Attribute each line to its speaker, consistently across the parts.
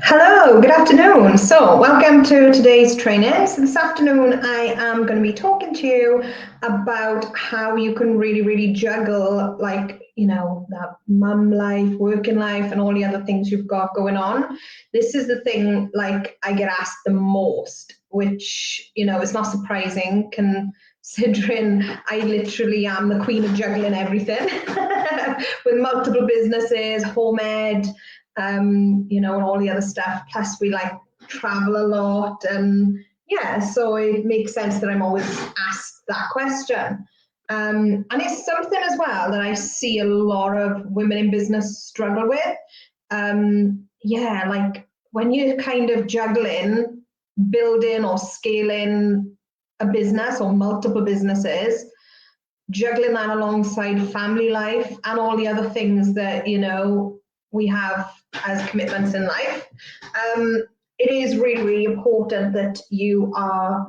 Speaker 1: Hello, good afternoon. So, welcome to today's training. So, this afternoon, I am going to be talking to you about how you can really juggle, that mum life, working life, and all the other things you've got going on. This is the thing, I get asked the most, which, it's not surprising, considering I literally am the queen of juggling everything with multiple businesses, home ed, and all the other stuff. Plus, we travel a lot, and yeah, so it makes sense that I'm always asked that question. And it's something as well that I see a lot of women in business struggle with. When you're kind of juggling, building or scaling a business or multiple businesses, juggling that alongside family life and all the other things that we have as commitments in life. It is really important that you are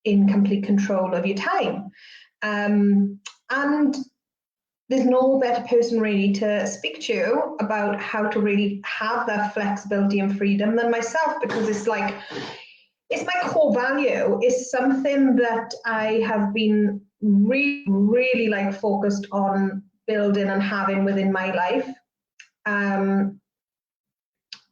Speaker 1: in complete control of your time. And there's no better person really to speak to you about how to really have that flexibility and freedom than myself, because it's my core value. It's something that I have been really focused on building and having within my life.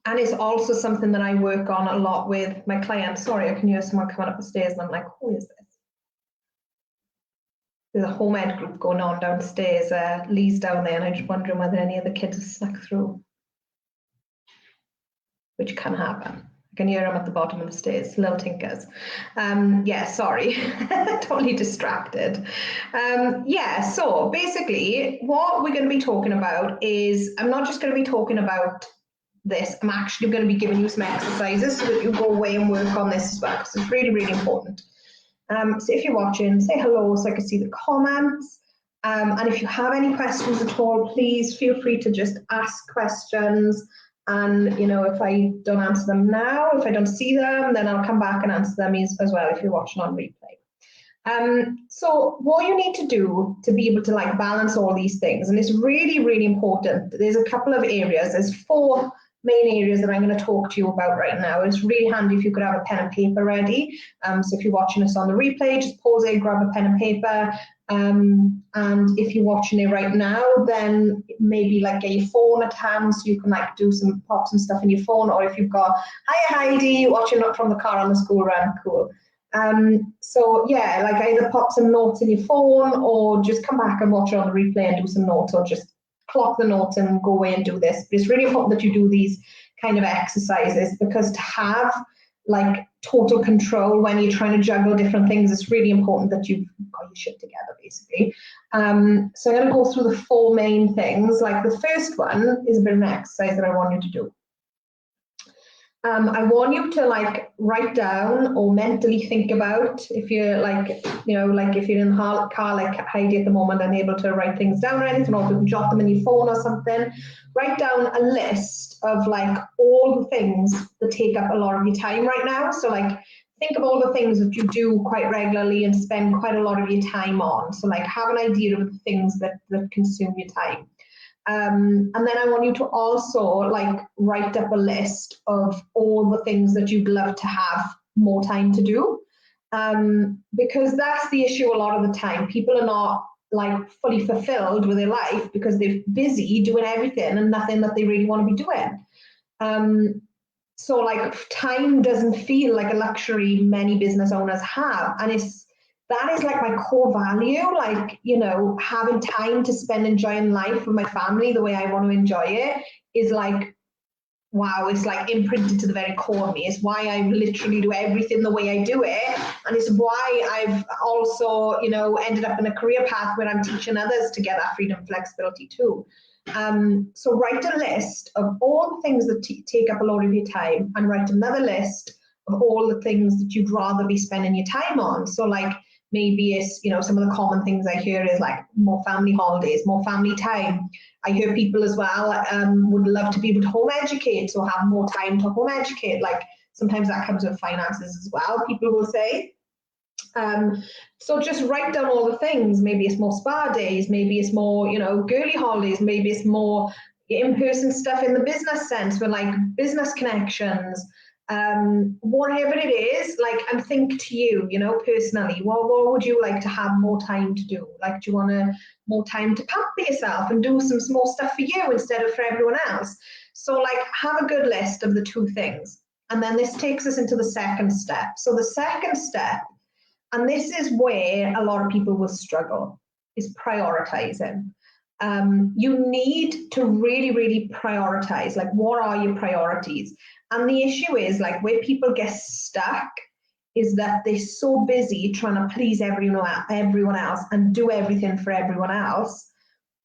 Speaker 1: And it's also something that I work on a lot with my clients. Sorry, I can hear someone coming up the stairs and I'm like, who is this? There's a home ed group going on downstairs. Lee's down there, and I'm just wondering whether any of the kids have snuck through, which can happen. I can hear them at the bottom of the stairs, little tinkers. Sorry, totally distracted. So basically what we're going to be talking about is, I'm not just going to be talking about this, I'm actually going to be giving you some exercises so that you go away and work on this as well, because it's really important. So if you're watching, say hello so I can see the comments. And if you have any questions at all, please feel free to just ask questions. And if I don't answer them now, if I don't see them, then I'll come back and answer them as well if you're watching on replay. So what you need to do to be able to balance all these things, and it's really important, there's a couple of areas, there's 4 main areas that I'm going to talk to you about right now. It's really handy if you could have a pen and paper ready. So if you're watching us on the replay, just pause it, grab a pen and paper. And if you're watching it right now, then maybe get your phone at hand so you can do some pop some stuff in your phone. Or if you've got, hi Heidi, watching up from the car on the school run, cool. Either pop some notes in your phone or just come back and watch it on the replay and do some notes, or just clock the notes and go away and do this. But it's really important that you do these kind of exercises, because to have total control when you're trying to juggle different things, it's really important that you've got your shit together, basically. So I'm going to go through the 4 main things. The first one is a bit of an exercise that I want you to do. I want you to write down or mentally think about, if you're if you're in the car like Heidi at the moment, unable to write things down or anything, or if you can jot them in your phone or something, write down a list of all the things that take up a lot of your time right now. So think of all the things that you do quite regularly and spend quite a lot of your time on. So have an idea of the things that consume your time. And then I want you to also write up a list of all the things that you'd love to have more time to do, because that's the issue a lot of the time. People are not fully fulfilled with their life because they're busy doing everything and nothing that they really want to be doing. So time doesn't feel like a luxury many business owners have, and that is my core value, having time to spend enjoying life with my family the way I want to enjoy it is wow, it's imprinted to the very core of me. It's why I literally do everything the way I do it. And it's why I've also, ended up in a career path where I'm teaching others to get that freedom and flexibility too. So write a list of all the things that take up a lot of your time, and write another list of all the things that you'd rather be spending your time on. So maybe it's, some of the common things I hear is more family holidays, more family time. I hear people as well would love to be able to home educate, so have more time to home educate. Sometimes that comes with finances as well, people will say. So just write down all the things. Maybe it's more spa days, maybe it's more, girly holidays, maybe it's more, your in-person stuff in the business sense with like business connections, whatever it is, like, and think to you, you know, personally, what would you like to have more time to do? Like, do you want more time to pamper yourself and do some more stuff for you instead of for everyone else? So like, have a good list of the two things. And then this takes us into the second step. So the second step, and this is where a lot of people will struggle, is prioritizing. You need to really, really prioritize, like, what are your priorities? And the issue is, like, where people get stuck is that they're so busy trying to please everyone else and do everything for everyone else.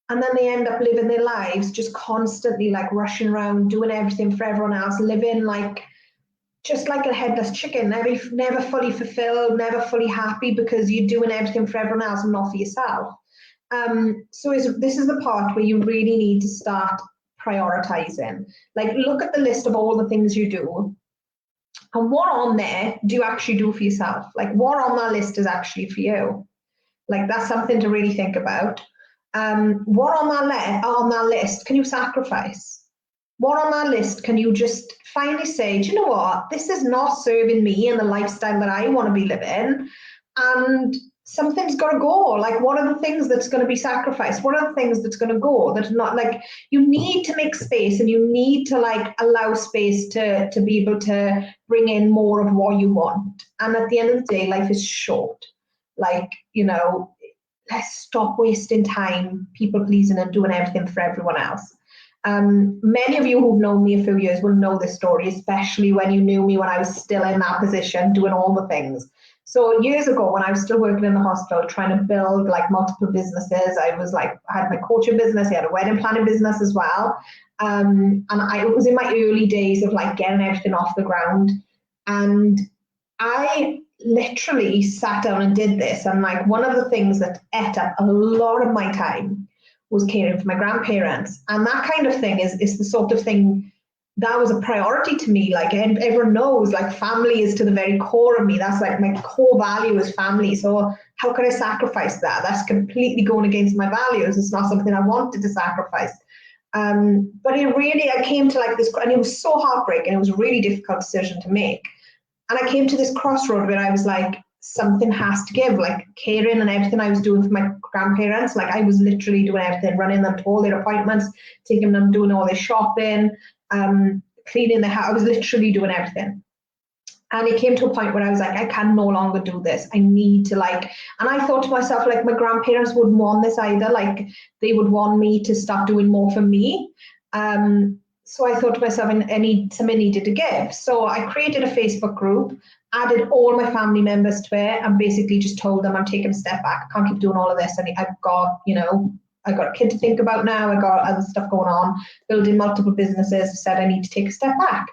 Speaker 1: And then they end up living their lives just constantly like rushing around, doing everything for everyone else, living like just like a headless chicken, never fully fulfilled, never fully happy, because you're doing everything for everyone else and not for yourself. So this is the part where you really need to start prioritizing. Like, look at the list of all the things you do, and what on there do you actually do for yourself? Like, what on that list is actually for you? Like, that's something to really think about. What on that list can you sacrifice? What on that list can you just finally say, do you know what? This is not serving me and the lifestyle that I want to be living, and something's got to go. Like, what are the things that's going to be sacrificed? What are the things that's going to go? That's not, like, you need to make space, and you need to like allow space to be able to bring in more of what you want. And at the end of the day, life is short. Like, you know, let's stop wasting time people pleasing and doing everything for everyone else. Many of you who've known me a few years will know this story, especially when you knew me when I was still in that position, doing all the things. So years ago, when I was still working in the hospital, trying to build like multiple businesses, I had my coaching business, I had a wedding planning business as well. And it was in my early days of like getting everything off the ground. And I literally sat down and did this. And like, one of the things that ate up a lot of my time was caring for my grandparents. And that kind of thing is the sort of thing that was a priority to me. Like, everyone knows, like, family is to the very core of me. That's like my core value is family. So how could I sacrifice that? That's completely going against my values. It's not something I wanted to sacrifice. But I came to like this, and it was so heartbreaking. It was a really difficult decision to make. And I came to this crossroad where I was like, something has to give. Like, caring and everything I was doing for my grandparents, like, I was literally doing everything, running them to all their appointments, taking them, doing all their shopping, cleaning the house. I was literally doing everything. And it came to a point where I was like, I can no longer do this. I need to like, and I thought to myself, like, my grandparents wouldn't want this either. Like, they would want me to start doing more for me. So I thought to myself, something needed to give. So I created a Facebook group, added all my family members to it, and basically just told them I'm taking a step back. I can't keep doing all of this. And I've got a kid to think about now. I got other stuff going on, building multiple businesses. Said I need to take a step back.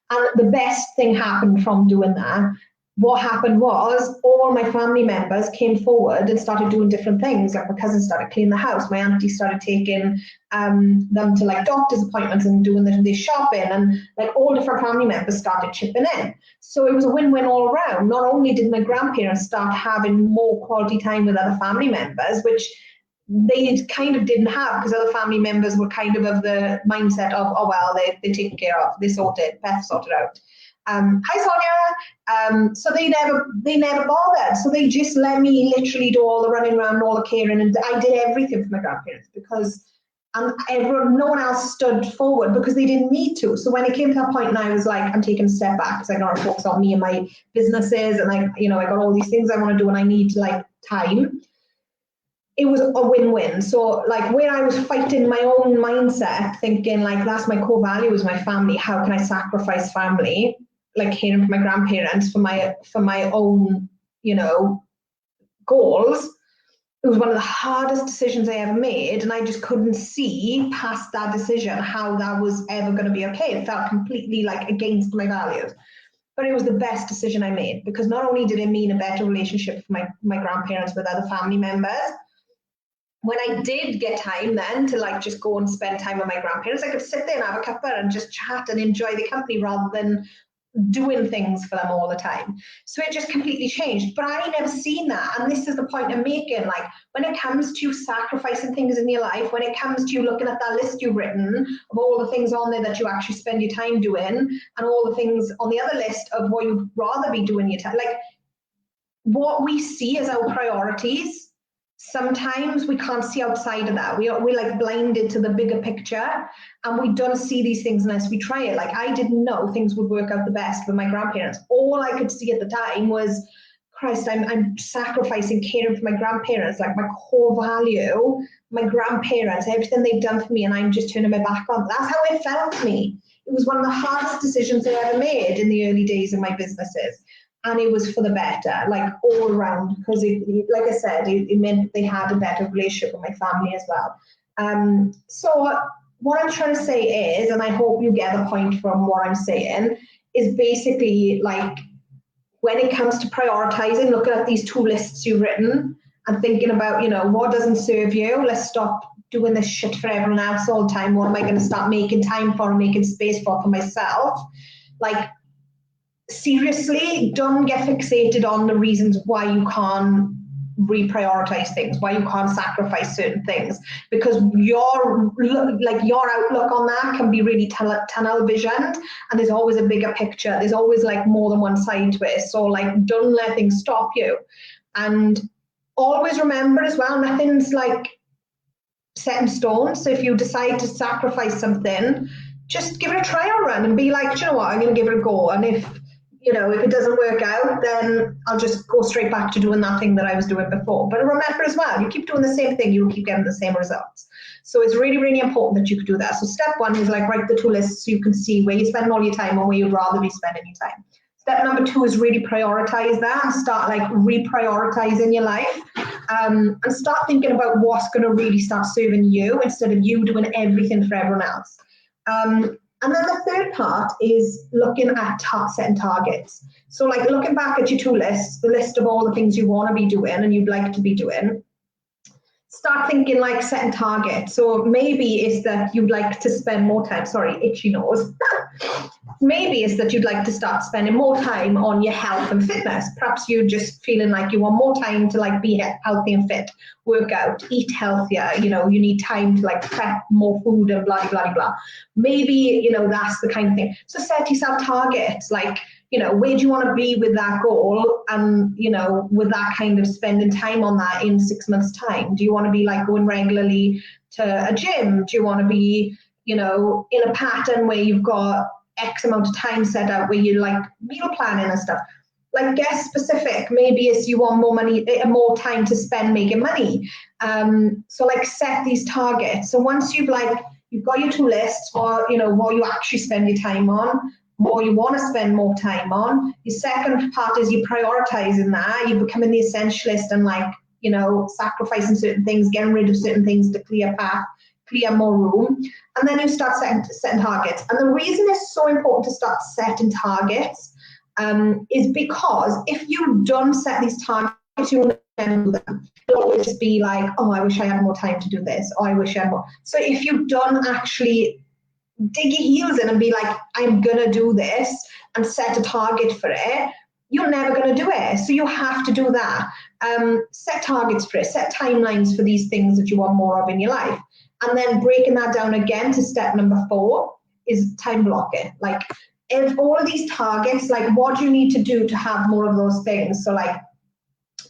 Speaker 1: And the best thing happened from doing that. What happened was all my family members came forward and started doing different things. Like, my cousin started cleaning the house. My auntie started taking them to like doctor's appointments and doing their shopping, and like all different family members started chipping in. So it was a win-win all around. Not only did my grandparents start having more quality time with other family members, which they kind of didn't have, because other family members were kind of the mindset of, oh well, they're taken care of, they sorted, Beth sorted out. Hi Sonia. So they never bothered. So they just let me literally do all the running around, all the caring, and I did everything for my grandparents because no one else stood forward because they didn't need to. So when it came to that point, and I was like, I'm taking a step back because I got to focus on me and my businesses, and I got all these things I want to do, and I need like time. It was a win-win. So like, where I was fighting my own mindset, thinking like, that's my core value is my family. How can I sacrifice family? Like, caring for my grandparents for my own, goals. It was one of the hardest decisions I ever made, and I just couldn't see past that decision how that was ever going to be okay. It felt completely like against my values. But it was the best decision I made, because not only did it mean a better relationship for my grandparents with other family members, when I did get time then to like just go and spend time with my grandparents, I could sit there and have a cuppa and just chat and enjoy the company rather than doing things for them all the time. So it just completely changed. But I never seen that. And this is the point I'm making. Like, when it comes to sacrificing things in your life, when it comes to looking at that list you've written of all the things on there that you actually spend your time doing, and all the things on the other list of what you'd rather be doing your time, like, what we see as our priorities, sometimes we can't see outside of that. We're like blinded to the bigger picture, and we don't see these things unless we try it. Like, I didn't know things would work out the best with my grandparents. All I could see at the time was, Christ, I'm sacrificing caring for my grandparents, like my core value, my grandparents, everything they've done for me, and I'm just turning my back on. That's how it felt to me. It was one of the hardest decisions I ever made in the early days of my businesses. And it was for the better, like all around, because like I said, it meant they had a better relationship with my family as well. So what I'm trying to say is, and I hope you get the point from what I'm saying, is basically like, when it comes to prioritizing, looking at these two lists you've written and thinking about, you know, what doesn't serve you, let's stop doing this shit for everyone else all the time. What am I going to start making time for and making space for myself? Like, seriously, don't get fixated on the reasons why you can't reprioritize things, why you can't sacrifice certain things, because your outlook on that can be really tunnel visioned, and there's always a bigger picture. There's always like more than one side to it. So like, don't let things stop you. And always remember as well, nothing's like set in stone. So if you decide to sacrifice something, just give it a trial run and be like, do you know what, I'm going to give it a go. And if it doesn't work out, then I'll just go straight back to doing that thing that I was doing before. But remember as well, you keep doing the same thing, you'll keep getting the same results. So it's really, really important that you can do that. So step one is like, write the two lists so you can see where you spend all your time and where you'd rather be spending your time. Step number two is really prioritize that and start like reprioritizing your life, and start thinking about what's going to really start serving you instead of you doing everything for everyone else. And then the third part is looking at setting targets. So like, looking back at your two lists, the list of all the things you want to be doing and you'd like to be doing, start thinking like setting targets. So maybe it's that you'd like to spend more time, sorry, itchy nose. Maybe it's that you'd like to start spending more time on your health and fitness. Perhaps you're just feeling like you want more time to like be healthy and fit, work out, eat healthier. You know, you need time to like prep more food and blah, blah, blah. Maybe, you know, that's the kind of thing. So set yourself targets, like, you know, where do you want to be with that goal? And, you know, with that kind of spending time on that in 6 months' time. Do you want to be like going regularly to a gym? Do you want to be, you know, in a pattern where you've got X amount of time set out where you like meal planning and stuff? Like, get specific. Maybe it's you want more money, more time to spend making money. So like, set these targets. So once you've got your two lists for, you know, what you actually spend your time on, what you want to spend more time on. Your second part is you prioritizing that. You're becoming the essentialist and like, you know, sacrificing certain things, getting rid of certain things to clear path, clear more room. And then you start setting targets. And the reason it's so important to start setting targets is because if you don't set these targets, you'll never do them. It'll always be like, oh, I wish I had more time to do this. Or I wish I had more. So if you don't actually dig your heels in and be like, I'm going to do this and set a target for it, you're never going to do it. So you have to do that. Set targets for it, set timelines for these things that you want more of in your life. And then breaking that down again to step number 4 is time blocking. Like, if all of these targets, like, what do you need to do to have more of those things? So like,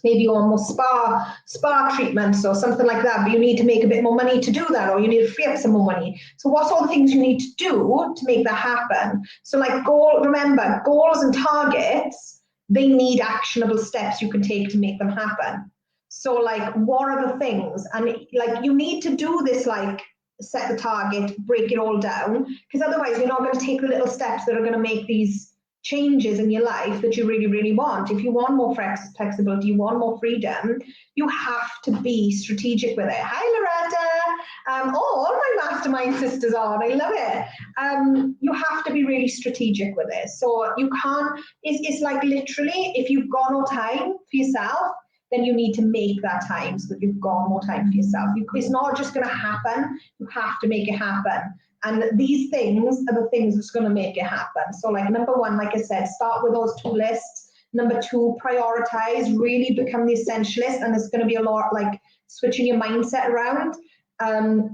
Speaker 1: maybe you want more spa treatments or something like that, but you need to make a bit more money to do that, or you need to free up some more money. So what's all the things you need to do to make that happen? So like, remember, goals and targets, they need actionable steps you can take to make them happen. So like, what are the things? And like, you need to do this, like, set the target, break it all down, because otherwise you're not going to take the little steps that are going to make these changes in your life that you really, really want. If you want more flexibility, you want more freedom, you have to be strategic with it. Hi, Loretta. All my mastermind sisters on. I love it. You have to be really strategic with it. So you can't, it's like, literally, if you've got no time for yourself, then you need to make that time so that you've got more time for yourself. It's not just going to happen. You have to make it happen. And these things are the things that's going to make it happen. So like number one, like I said, start with those 2 lists. Number 2, prioritize, really become the essentialist. And there's going to be a lot like switching your mindset around.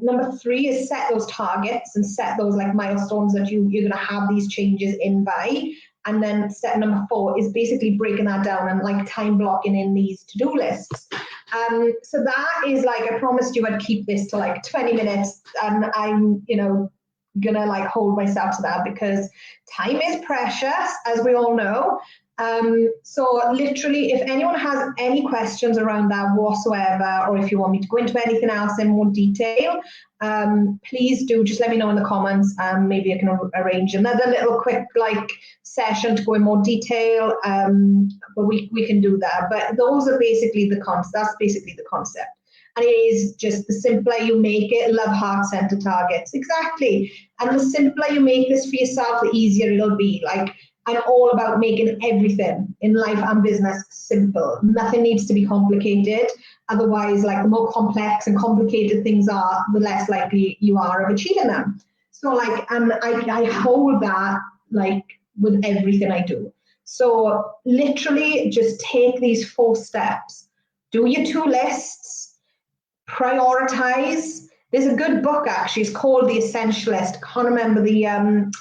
Speaker 1: Number 3 is set those targets and set those like milestones that you're going to have these changes in by. And then step number 4 is basically breaking that down and like time blocking in these to-do lists. So that is like, I promised you I'd keep this to like 20 minutes, and I'm, gonna like hold myself to that because time is precious, as we all know. So literally, if anyone has any questions around that whatsoever, or if you want me to go into anything else in more detail, please do just let me know in the comments. Maybe I can arrange another little quick like session to go in more detail. But we can do that. But those are basically the concept. That's basically the concept. And it is just the simpler you make it, love heart-centered targets. Exactly. And the simpler you make this for yourself, the easier it'll be. Like, I'm all about making everything in life and business simple. Nothing needs to be complicated. Otherwise, like the more complex and complicated things are, the less likely you are of achieving them. So like, I hold that like with everything I do. So literally just take these 4 steps. Do your 2 lists. Prioritize. There's a good book actually, it's called The Essentialist. I can't remember the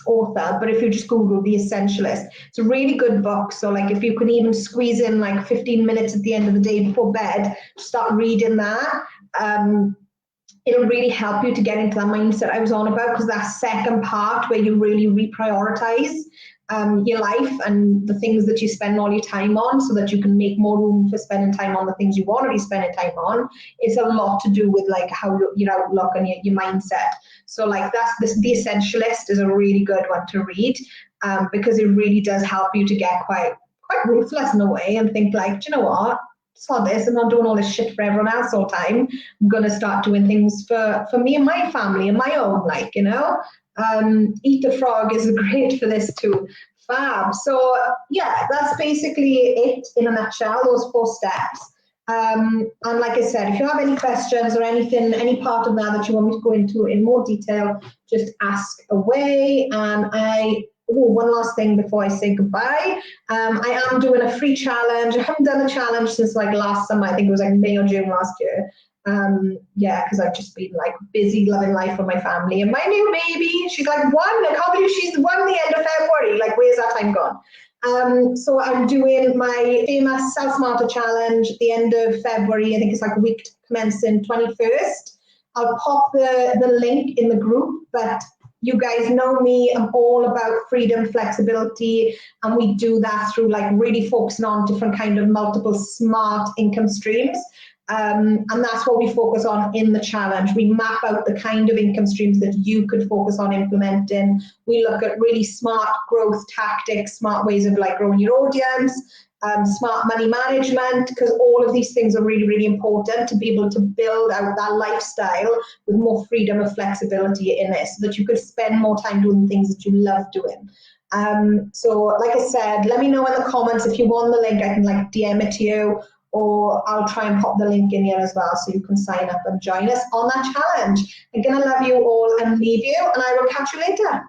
Speaker 1: author, but if you just Google The Essentialist, it's a really good book. So like if you can even squeeze in like 15 minutes at the end of the day before bed, start reading that. It'll really help you to get into that mindset I was on about, because that second part where you really reprioritize your life and the things that you spend all your time on, so that you can make more room for spending time on the things you want to be spending time on. It's a lot to do with like how your outlook and your mindset. So like The Essentialist is a really good one to read, because it really does help you to get quite ruthless in a way and think like, do you know what? It's not this. I'm not doing all this shit for everyone else all the time. I'm going to start doing things for me and my family and my own, like, Eat the Frog is great for this too. Fab. So yeah, that's basically it in a nutshell, those 4 steps. And like I said, if you have any questions or anything, any part of that you want me to go into in more detail, just ask away. And one last thing before I say goodbye. I am doing a free challenge. I haven't done a challenge since like last summer. I think it was like May or June last year. Because I've just been like busy loving life with my family. And my new baby, she's like 1. I can't believe she's 1 the end of February. Like, where's that time gone? So I'm doing my famous Self Smarter challenge at the end of February. I think it's like a week commencing 21st. I'll pop the link in the group, but you guys know me, I'm all about freedom, flexibility, and we do that through like really focusing on different kind of multiple smart income streams. And that's what we focus on in the challenge. We map out the kind of income streams that you could focus on implementing. We look at really smart growth tactics, smart ways of like growing your audience, smart money management, because all of these things are really, really important to be able to build out that lifestyle with more freedom and flexibility in it, so that you could spend more time doing things that you love doing. So like I said, let me know in the comments if you want the link. I can like DM it to you, or I'll try and pop the link in here as well so you can sign up and join us on that challenge. I'm gonna love you all and leave you, and I will catch you later.